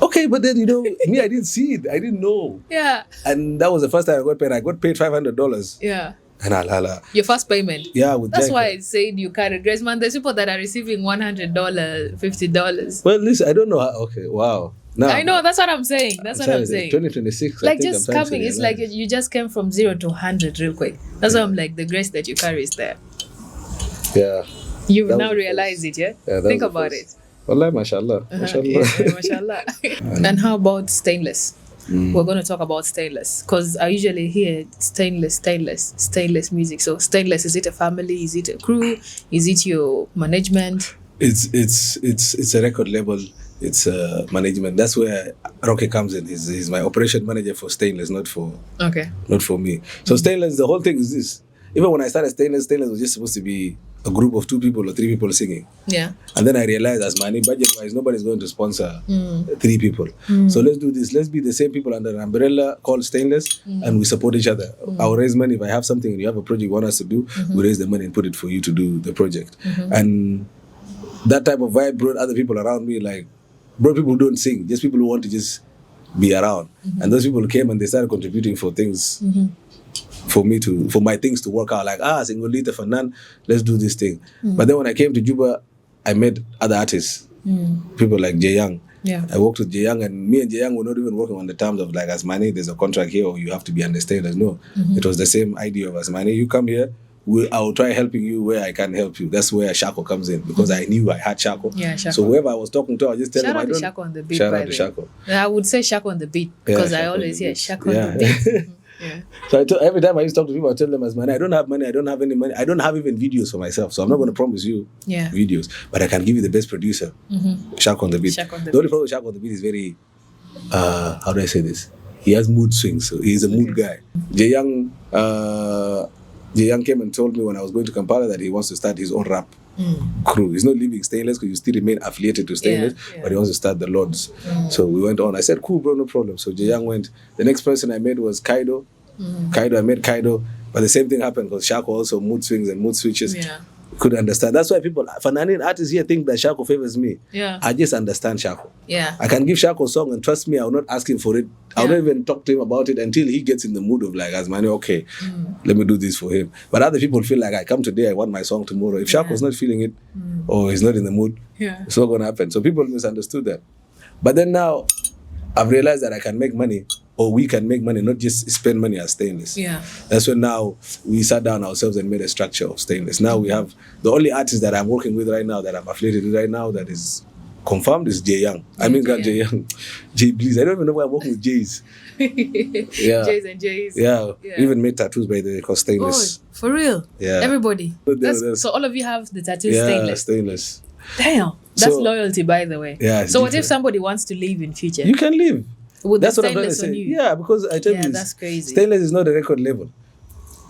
Okay, but then, me, I didn't see it. I didn't know. Yeah. And that was the first time I got paid. I got paid $500. Yeah. And your first payment. Yeah, with that's JICA. why I said you carry grace, man. There's people that are receiving $100, $50. Well, listen, I don't know how. Okay, wow. Now, I know, that's what I'm saying. That's what I'm saying. 2026. Like just coming, it's like you just came from 0 to 100 real quick. That's why I'm like, the grace that you carry is there. Yeah. You've now realized it, yeah? Think about it. Wallah, mashallah. Mashallah. Yeah, mashallah. And how about stainless? We're going to talk about stainless because I usually hear stainless music. So stainless, is it a family? Is it a crew? Is it your management? It's a record label. It's management. That's where Rocky comes in. He's my operation manager for Stainless, not for me. So Stainless, the whole thing is this. Even when I started Stainless was just supposed to be a group of 2 people or 3 people singing. Yeah. And then I realized as money budget-wise, nobody's going to sponsor 3 people. So let's do this. Let's be the same people under an umbrella called Stainless and we support each other. I'll raise money. If I have something and you have a project you want us to do, we raise the money and put it for you to do the project. And that type of vibe brought other people around me, like, brought people who don't sing, just people who want to just be around. And those people came and they started contributing for things for my things to work out. Like, Singolita, Fanan, let's do this thing. But then when I came to Juba, I met other artists, people like Jay Young. Yeah. I worked with Jay Young, and me and Jay Young were not even working on the terms of like, Asmani, there's a contract here or you have to be understated. No, it was the same idea of Asmani. You come here, I'll try helping you where I can help you. That's where Shako comes in because I knew I had Shako. Yeah, Shako. So whoever I was talking to, I just tell them I don't. Shako on the beat. Shout out to Shako. I would say Shako on the beat because I always hear Shako on the beat. Yeah. So every time I used to talk to people, I tell them as money. I don't have money. I don't have any money. I don't have even videos for myself. So I'm not going to promise you videos, but I can give you the best producer. Shako on the beat. The only problem with Shako on the beat is very, how do I say this? He has mood swings. So he's a mood guy. Jay Young came and told me when I was going to Kampala that he wants to start his own rap crew. He's not leaving Stainless because you still remain affiliated to Stainless, but he wants to start the Lords. So we went on. I said, cool, bro, no problem. So Jay Young went. The next person I made was Kaido. I met Kaido, but the same thing happened because Shako also mood swings and mood switches. Couldn't understand. That's why people, Fanani artists here think that Shako favors me. I just understand Shako. I can give Shako a song and trust me, I will not ask him for it. I'll not even talk to him about it until he gets in the mood of like, Asmani, okay, let me do this for him. But other people feel like I come today, I want my song tomorrow. If Shako's not feeling it or he's not in the mood, it's not going to happen. So people misunderstood that. But then now, I've realized that I can make money or we can make money, not just spend money as Stainless. That's when now we sat down ourselves and made a structure of Stainless. Now we have the only artist that I'm working with right now, that I'm affiliated with right now, that is confirmed is Jay Young. Jay Young. Jay, please. I don't even know why I'm working with Jays. Jays and Jays. Yeah. Even made tattoos by the way, because Stainless. Oh, for real? Yeah. Everybody. So all of you have the tattoos Stainless. Stainless. Damn. That's loyalty, by the way. Yeah. So what if somebody wants to live in future? You can live. That's what I'm trying to say. Yeah, because I tell you, that's crazy. Stainless is not a record label.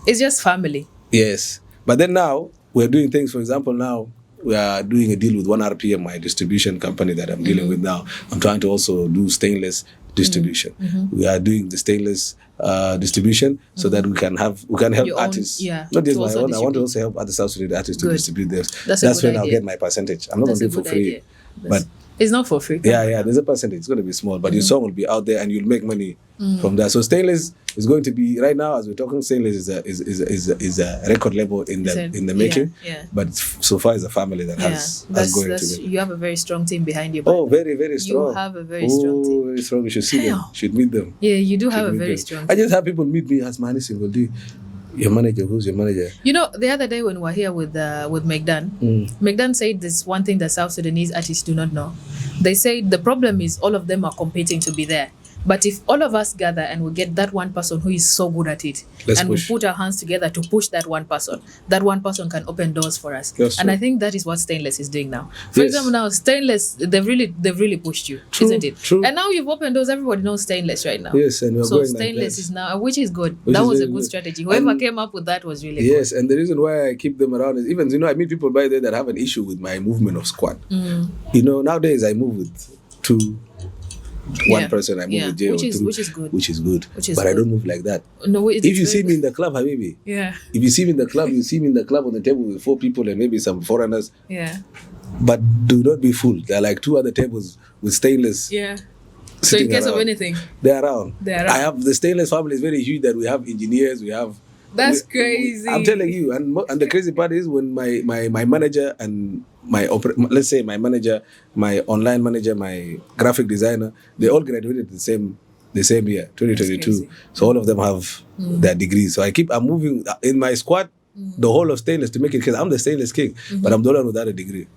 It's just family. Yes. But then now, we're doing things, for example, now, we are doing a deal with 1RPM, my distribution company that I'm dealing with now. I'm trying to also do Stainless distribution. We are doing the Stainless distribution so that we can help artists. Not just my own. I want to also help other South Sudanese artists to distribute theirs. That's when I'll get my percentage. I'm not going to do it for free. But it's not for free. Yeah, there's a percentage. It's going to be small, but your song will be out there and you'll make money from that. So Stainless is going to be, right now as we're talking, Stainless is a record label in the making. But so far it's a family that has going to be. You have a very strong team behind you. Oh, very, very strong. You have a very strong team. Very strong. You should see them. You should meet them. Yeah, you do have a very strong team. I just have people meet me as Mani Single D. Your manager, who's your manager? You know, the other day when we were here with Megdan, Megdan said there's one thing that South Sudanese artists do not know. They say the problem is all of them are competing to be there. But if all of us gather and we get that one person who is so good at it, Let's and push. we put our hands together to push that one person can open doors for us. That's And true. I think that is what Stainless is doing now. For Yes. example, now Stainless, they've really pushed you, True, isn't it? true. And now you've opened doors. Everybody knows Stainless right now. Yes, and we're So going like Stainless that. is now, which is good. Which That is was a very good good. strategy. Whoever And- came up with that was really Yes, and the reason why I keep them around is even, I meet people by there that have an issue with my movement of squat. Nowadays I move with one Yeah. person, I move Yeah. with J Which or is- two, which is good. Which is good. Which is but I good. don't move like that. good. No, If you see me in the club, Habibi, Yeah, if you see me in the club, you see me in the club on the table with 4 people and maybe some foreigners. yeah, But do not be fooled. There are like 2 other tables with Stainless yeah. So in sitting case of around. anything, They're around. They're around. I have the Stainless family is very huge that we have engineers, we have. That's crazy. I'm telling you, and the crazy part is when my manager and let's say my manager, my online manager, my graphic designer, they all graduated the same year, 2022. crazy. So all of them have their degrees. So I'm moving in my squad, the whole of Stainless to make it, because I'm the Stainless king, but I'm the one without a degree.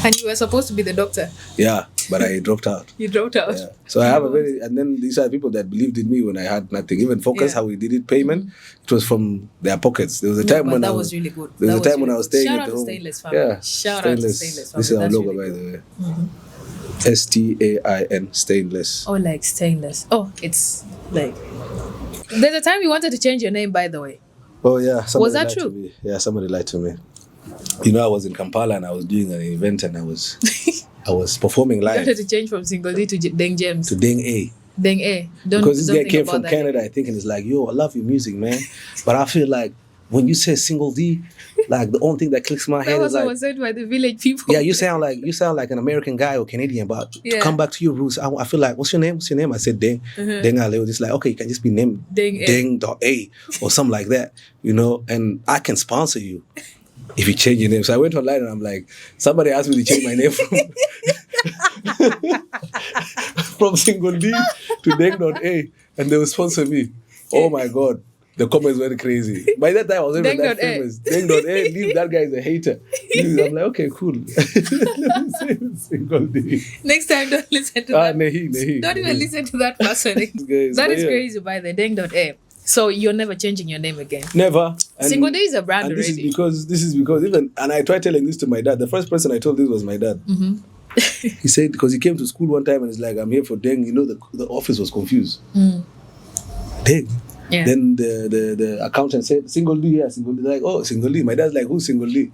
And you were supposed to be the doctor. Yeah, but I dropped out. You dropped out. Yeah. So I have and then these are people that believed in me when I had nothing. Even Focus, Yeah. how we did it, payment, it was from their pockets. There was a time But when that I was really good. There was That a time when I was staying Shout at out to home. Stainless family. Yeah, Shout out to Stainless family. This is our That's logo, really by good. the way. STAIN, Stainless. Oh, like Stainless. Oh, it's like. There's a time you wanted to change your name, by the way. Oh yeah, somebody that lied to true? me. Yeah, somebody lied to me. I was in Kampala and I was doing an event and I was performing You live wanted to change from Single D to Deng James. to Deng A. Deng A. Because this don't guy think came about from that. Canada, I think, and he's like, yo, I love your music, man. But I feel like when you say Single D, like the only thing that clicks my That head was is like, what was said by the village people. yeah, you sound like an American guy or Canadian, but to Yeah. come back to your roots, I feel like, what's your name? What's your name? I said Deng. Deng Ale. Just like, okay, you can just be named Deng A. Deng.A or something like that, and I can sponsor you if you change your name. So I went online and I'm like, somebody asked me to change my name from Single D to Deng.A and they will sponsor me. Oh my God. The comments were crazy. By that time, I was even that Deng.A. famous. Deng.A, leave that guy is a hater. I'm like, okay, cool. Single D. Next time, don't listen to that. Nehi. Don't even listen to that person. Guys, That but is yeah. crazy by the Deng.A. So you're never changing your name again. Never. And, Single D is a brand and this already. is because even, and I tried telling this to my dad. The first person I told this was my dad. He said, because he came to school one time and he's like, I'm here for Deng. The office was confused. Deng. Yeah. Then the accountant said, Single D, yeah, Single D. They're like, oh, Single D. My dad's like, who's Single D?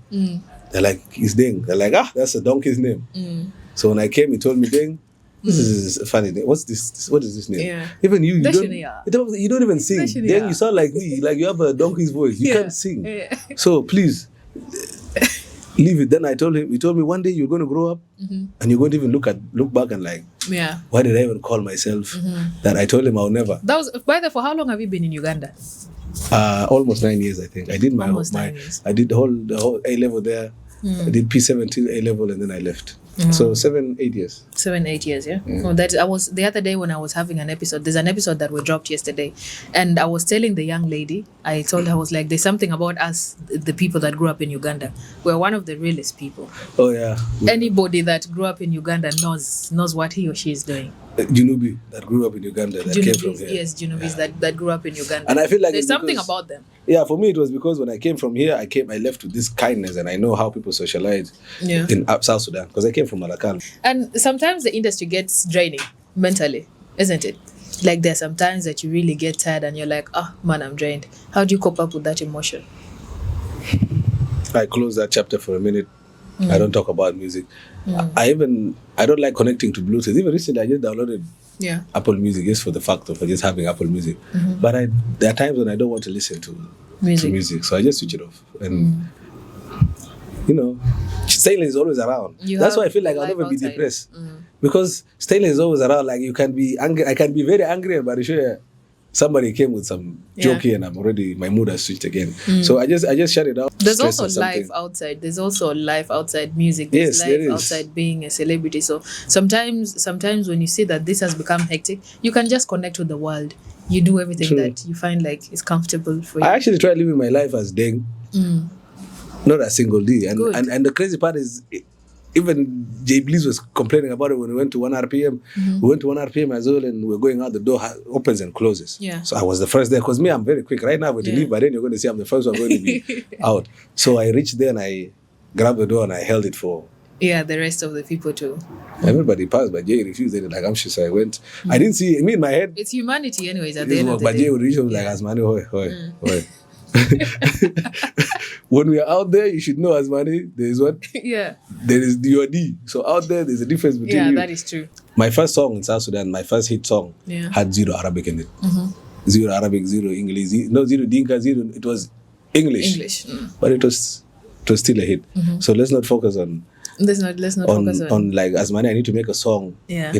They're like, he's Deng. They're like, that's a donkey's name. So when I came, he told me, Deng, this is a funny name. What's this? What is this name? Yeah. Even you That's don't, your name. you don't even sing. That's your Then name. you sound like me. Like you have a donkey's voice. You Yeah. can't sing. Yeah. So please, leave it. Then I told him, he told me one day you're going to grow up and you're going to even look back and like, Yeah. why did I even call myself that? I told him I'll never. That was, by the way, for how long have you been in Uganda? Almost 9 years, I think. I did Almost 9 years. I did the whole A level there. I did P7 till A level and then I left. So 7-8 years. 7-8 years, yeah. Oh, that I was the other day when I was having an episode. There's an episode that we dropped yesterday, and I was telling the young lady. I told her, I was like, "There's something about us, the people that grew up in Uganda. We're one of the realest people. Oh yeah. Anybody that grew up in Uganda knows what he or she is doing. Junubi that grew up in Uganda that came from Junubis, here. yes, Junubis that grew up in Uganda. And I feel like there's it's something because- about them. Yeah, for me it was because when I came from here, I left with this kindness and I know how people socialize Yeah. in South Sudan because I came from Malakal. And sometimes the industry gets draining mentally, isn't it? Like there's some times that you really get tired and you're like, man, I'm drained. How do you cope up with that emotion? I close that chapter for a minute. I don't talk about music. I don't like connecting to Bluetooth. Even recently I just downloaded Yeah. Apple Music just for the fact of just having Apple Music. But there are times when I don't want to listen to music, so I just switch it off. And Stainless is always around. That's why I feel like I'll life never be outside. depressed because Stainless is always around. Like you can be angry, I can be very angry, but sure somebody came with some joke here and my mood has switched again. So I just shut it out. There's stress also or something. life outside. There's also life outside music. There's Yes, there life is. outside being a celebrity. So sometimes when you see that this has become hectic, you can just connect with the world. You do everything True. that you find like is comfortable for you. I actually try living my life as Deng, not as Single D. Good. And the crazy part is, even Jay Bleeze was complaining about it when we went to 1 RPM. We went to 1 RPM as well, and we were going out, the door opens and closes. Yeah. So I was the first there, because me, I'm very quick. Right now, when you leave, by then you're going to see I'm the first one going to be out. So I reached there and I grabbed the door and I held it for... Yeah, the rest of the people too. Everybody passed, but Jay refused it. Like, I'm sure, so I went. I didn't see, me in my head. It's humanity anyways at the end of the but day. Jay would reach him like, Asmani, hoi. When we are out there, you should know, Asmani, there is what? Yeah. There is D. So out there, there's a difference between you. Yeah, that is true. My first song in South Sudan, my first hit song, had 0 Arabic in it. 0 Arabic, 0 English. No, 0 Dinka, 0. It was English. But it was still a hit. So let's not focus on... Let's not focus on like, Asmani, I need to make a song in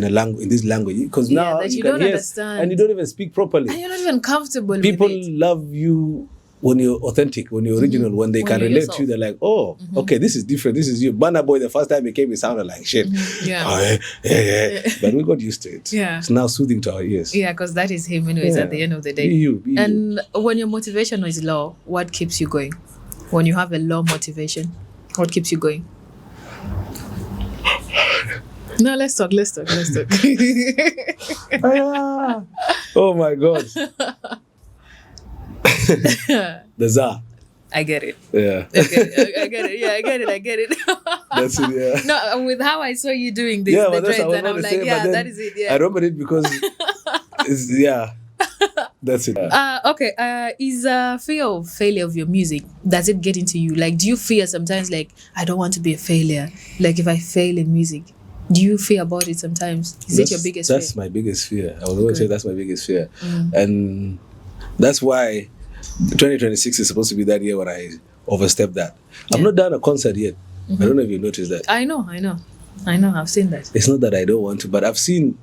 this language, because now that you can don't hear understand, and you don't even speak properly. And you're not even comfortable People with it. love you when you're authentic, when you're original, when they can relate to you. They're like, oh, okay, this is different. This is you. Burna Boy, the first time he came, it sounded like shit. Yeah. Oh, yeah. But we got used to it. Yeah. It's now soothing to our ears. Yeah, because that is him anyways at the end of the day. Be you. And when your motivation is low, what keeps you going? When you have a low motivation, what keeps you going? No, let's talk. Oh my God. The Za. I get it. Yeah. I get it. Yeah, I get it. That's it, yeah. No, with how I saw you doing this, Yeah, the but that's dreads, what I and I'm was like, saying, yeah, but then that is it. Yeah. I remember it because that's it. Okay. Is fear of failure of your music, does it get into you? Like, do you fear sometimes, like, I don't want to be a failure? Like, if I fail in music, do you fear about it sometimes? Is it your biggest fear? That's my biggest fear. I would always say that's my biggest fear. And that's why 2026 is supposed to be that year when I overstep that. I've not done a concert yet. I don't know if you noticed that. I know. I've seen that. It's not that I don't want to, but I've seen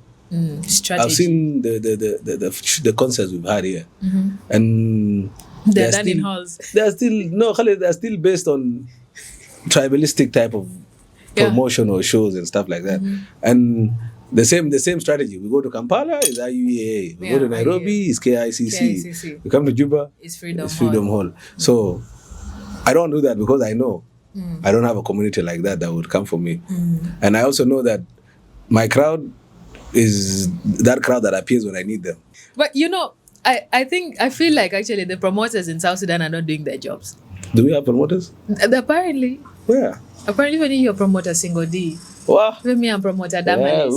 strategy. I've seen the concerts we've had here, and they're done in halls. They're still based on tribalistic type of promotion or shows and stuff like that. And the same strategy. We go to Kampala, it's IUEA. We go to Nairobi, it's KICC. We come to Juba, it's Freedom Hall. So I don't do that because I know I don't have a community like that would come for me. And I also know that my crowd is that crowd that appears when I need them. But I feel like actually the promoters in South Sudan are not doing their jobs. Do we have promoters? Apparently. Where? Apparently when you hear promoter Single D. Wow. When me and promoter Damaris.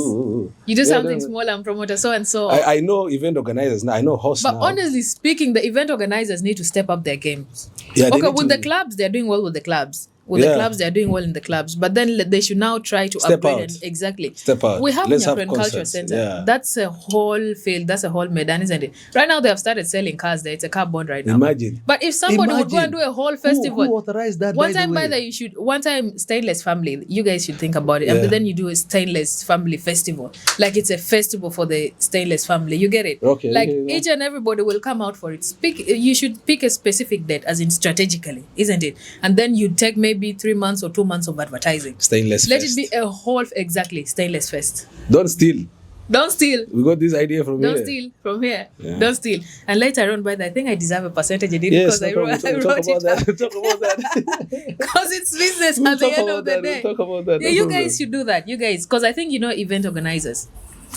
You do something small and promoter so and so. I know event organizers now. I know hosts but now. honestly speaking, the event organizers need to step up their games. Yeah, okay, with the clubs, they're doing well with the clubs. With the clubs, they're doing well in the clubs. But then they should now try to Step upgrade. out. Exactly. Step out. We have Let's Nyakwen have Culture concerts. Center. Yeah. That's a whole field. That's a whole medan, isn't it? Right now, they have started selling cars there. It's a car bond right now. Imagine. But if somebody would go and do a whole festival. Who authorized that, One time, Stainless Family, you guys should think about it. And then you do a Stainless Family Festival. Like it's a festival for the Stainless Family. You get it? Okay. Like each and everybody will come out for it. You should pick a specific date, as in strategically, isn't it? And then you take maybe 3 months or 2 months of advertising. Stainless Let Fest. it be a whole, exactly, Stainless Fest. Don't steal. Don't steal. We got this idea from here. Don't steal from here. Yeah. Don't steal. And later on, I think I deserve a percentage. I did Yes, because I wrote talk it about down. that. We'll talk about that. Because it's business We'll at the talk end about of the that. day. We'll talk about that. Yeah, No you problem. guys should do that. You guys, because I think event organizers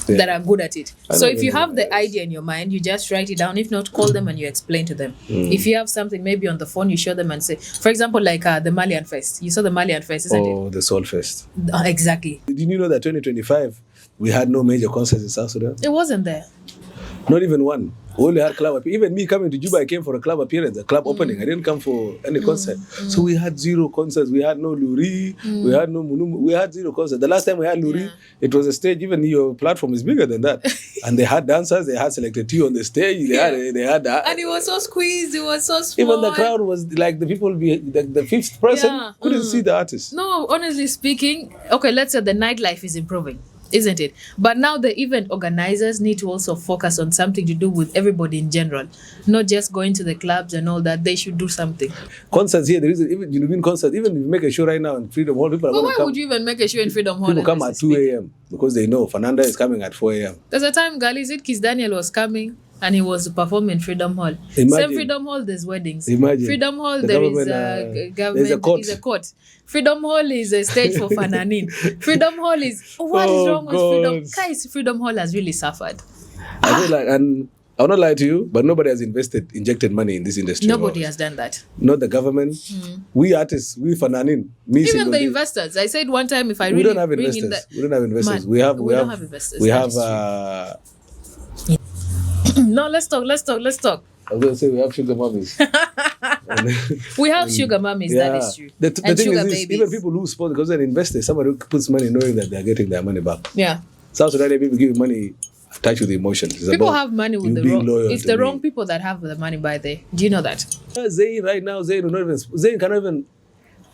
that are good at it. I So know if you event have the organizers. idea in your mind, you just write it down. If not, call them and you explain to them. If you have something maybe on the phone, you show them and say, for example, like the Malian Fest. You saw the Malian Fest, isn't Oh, the Soul Fest. it? Exactly. Did you know that 2025 we had no major concerts in South Sudan? It wasn't there. Not even one. We only had club. Even me coming to Juba, I came for a club appearance, a club opening. I didn't come for any concert. So we had 0 concerts. We had no Luri. We had no Munumu. We had 0 concerts. The last time we had Luri, it was a stage. Even your platform is bigger than that. And they had dancers. They had Selected T on the stage. They had that. And it was so squeezed. It was so small. Even the crowd was like the people, the fifth person couldn't see the artist. No, honestly speaking, okay, let's say the nightlife is improving, isn't it? But now the event organizers need to also focus on something to do with everybody in general, not just going to the clubs and all that. They should do something. Concerts here, there is even Genuine concert. Even if you make a show right now in Freedom Hall, people are But going why to come. would you even make a show in Freedom Hall? People come at 2 a.m. because they know Fernanda is coming at 4 a.m. There's a time, Gali, is it Kiss Daniel was coming? and he was to perform in Freedom Hall. Imagine. Same Freedom Hall, there's weddings. Imagine. Freedom Hall, The there is government, government, there's a court. is a court. Freedom Hall is a stage for Fananin. Freedom Hall is, what is wrong with Freedom? Guys, Freedom Hall has really suffered. I feel like, and I'll not lie to you, but nobody has injected money in this industry. Nobody has done that. Not the government. We artists, we Fananin. Me Even single the day. investors. I said one time, if I really We don't have bring investors. in the, We don't have investors. Man, we don't have investors. We That have. is true. No, let's talk. I was going to say we have sugar mummies. We have sugar mummies. That is true. The And thing sugar is, this, babies. even people lose sport because they're investors. Somebody who puts money knowing that they're getting their money back. Yeah. South Sudanese people give money attached with emotions. It's People about have money with you the being wrong. loyal It's to the me. wrong people that have the money by there. Do you know that? Zayn right now, Zayn cannot even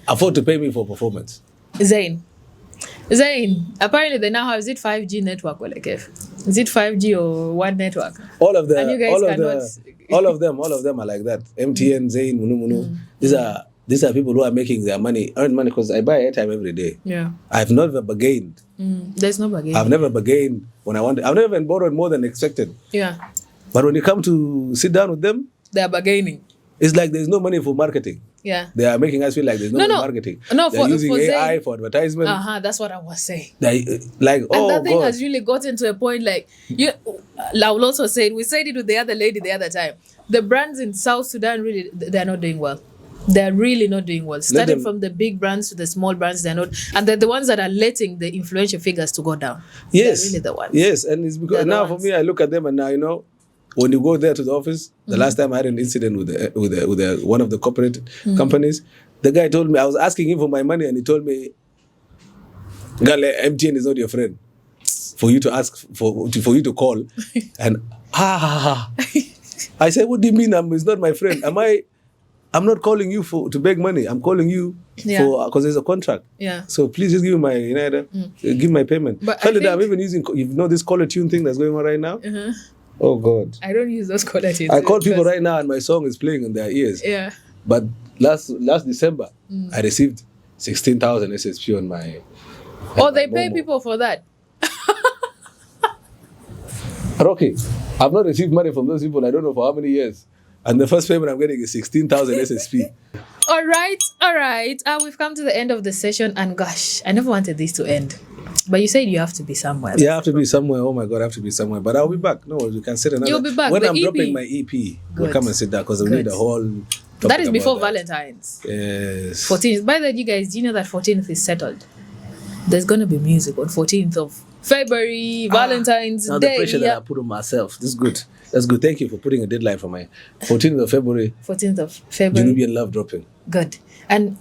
afford to pay me for performance. Zayn. Apparently they now have, is it 5G network or like if? Is it 5G or one network? All of And you guys all of them are like that. MTN, Zayn, Munu. These are people who are making their money, earn money because I buy airtime every day. Yeah. I've never bargained. There's no bargain. I've never bargained when I wanted. I've never even borrowed more than expected. Yeah. But when you come to sit down with them, They are bargaining. it's like there's no money for marketing. Yeah. They are making us feel like there's no, No, marketing. no, They're using for AI Zayn. for advertisement. That's what I was saying. They, like, And oh that thing God. has really gotten to a point like I will also say it. We said it with the other lady the other time. The brands in South Sudan really they're not doing well. They're really not doing well. Starting from the big brands to the small brands, they're not, and they're the ones that are letting the influential figures to go down. Yes. They're really the ones. Yes, and it's because They're the now for ones. me, I look at them and now, when you go there to the office, the last time I had an incident with one of the corporate companies, the guy told me, I was asking him for my money and he told me, Gale, MTN is not your friend. For you to ask, for you to call. And I said, what do you mean it's not my friend? I'm not calling you to beg money. I'm calling you because there's a contract. Yeah. So please just give me my give my payment. But Tell I you that I'm think- even using this caller tune thing that's going on right now. Oh God. I don't use those qualities. I call people right now and my song is playing in their ears. Yeah. But last December, I received 16,000 SSP on my. Oh, they pay people for that. Rocky, I've not received money from those people. I don't know for how many years. And the first payment I'm getting is 16,000 SSP. All right. We've come to the end of the session, and gosh, I never wanted this to end. But you said you have to be somewhere. Yeah, I have to be somewhere. Oh my God, I have to be somewhere. But I'll be back. No, you can sit another. You'll be back. When The I'm EP. dropping my EP, we'll Good. come and sit down because we Good. need a whole. That topic is before about that. Valentine's. Yes. 14th. By the way, you guys, do you know that 14th is settled? There's going to be music on 14th of February, Valentine's Now Day. the pressure that I put on myself. This is good. That's good. Thank you for putting a deadline for my 14th of February. 14th of February. Genubian Love dropping. Good. And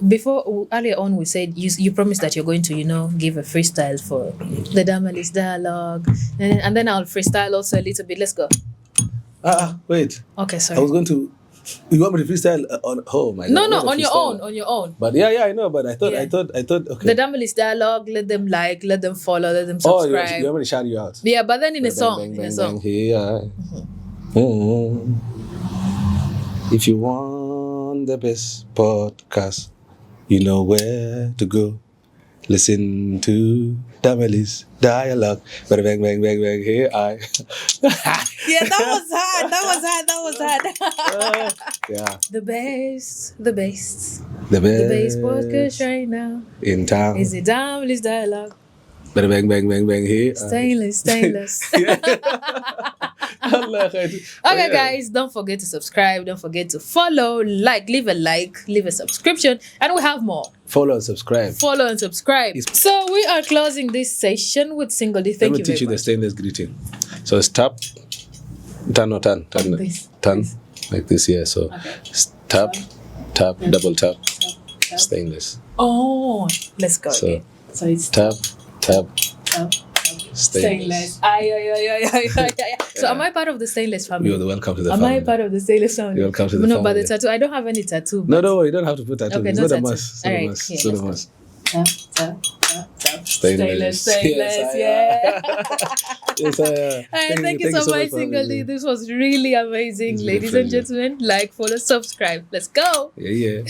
earlier on, we said you promised that you're going to, give a freestyle for the Damalis dialogue. And then I'll freestyle also a little bit. Let's go. Wait. Okay, I sorry. was going to. You want me to freestyle on? Oh my God. No, I'm not a on your freestyler. own. On your own. But yeah, I know. But I thought. Yeah. Okay. The Damalis dialogue, let them like, let them follow, let them Oh, subscribe. you want me to shout you out? Yeah, but then in a Bang, song. bang, In a bang, song. bang, here I am. If you want the best podcast, you know where to go. Listen to Damalis dialogue. Bang, bang, bang, bang, bang, here I. Yeah, that was hard. Yeah. The best. The The best best podcast right now in town. is the Damalis dialogue. Bang, bang, bang, bang, bang, here. Stainless. Allah, Okay, guys, don't forget to subscribe. Don't forget to follow, leave a subscription, and we have more. Follow and subscribe. Follow and subscribe. So we are closing this session with Single D. Thank Let you me teach you very the much. stainless greeting. So it's tap, turn, Like this. turn, like this, yeah. So Okay. tap, double tap, stainless. Oh, let's go So, again. So it's Tap, tap, stainless. Ay. So am I part of the stainless family? You're welcome to the Am family. I part of the stainless family? You're welcome to the No, but the family. tattoo. I don't have any tattoo. No, no, you don't have to put tattoo. Okay, It's no not a tattoo. must. It's All not a right, must. here, It's not a let's go. must. Tap. Stainless. Stainless, Yes, yeah. Yes, Thank you so much, for Single having D. me. This was really amazing. It's been a Ladies and pleasure. gentlemen, follow, subscribe. Let's go. Yeah.